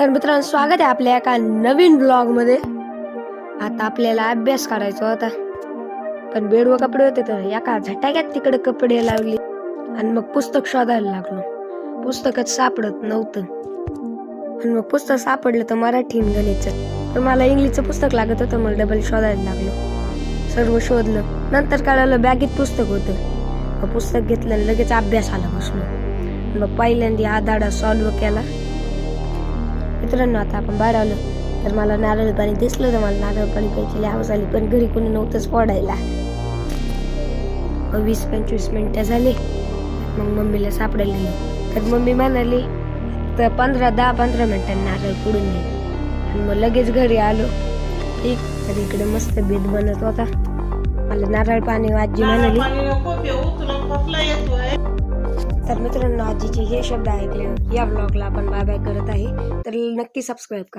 तर मित्रांनो, स्वागत आहे आपल्या एका नवीन ब्लॉग मध्ये। आता आपल्याला अभ्यास करायचा होता, पण बेडवर कपडे होते तर एका झटाक्यात तिकडे कपडे लावली आणि मग पुस्तक शोधायला लागलो। पुस्तकच सापडत नव्हतं आणि मग पुस्तक सापडलं तर मराठी आणि गणितचं, पण मला इंग्लिशचं पुस्तक लागत होतं। मग डबल शोधायला लागलो, सर्व शोधलं। नंतर कळालं बॅगेत पुस्तक होतं। पुस्तक घेतलं आणि लगेच अभ्यासाला बसलो। मग पहिल्यांदा हा धडा सॉल्व्ह केला। मित्रांनो, आता आपण बाहेर आलो तर मला नारळ पाणी दिसलं, तर मला नारळ पाणी प्यायची हवस आली, पण घरी कोणी नव्हतंच फोडायला। 20-25 मिनिटं झाले, मग मम्मीला सापडायला गेलो तर मम्मी म्हणाली तर 10-15 मिनिटांनी नारळ फोडून दे। आणि मग लगेच घरी आलो। ठीक, तर इकडे मस्त बेत बनत होता। मला नारळ पाणी आजी म्हणाली। तर मित्रांनो, आजीचे हे शब्द ऐकले या ब्लॉगला आपण बाय बाय करत आहे, तर नक्की सबस्क्राईब करा।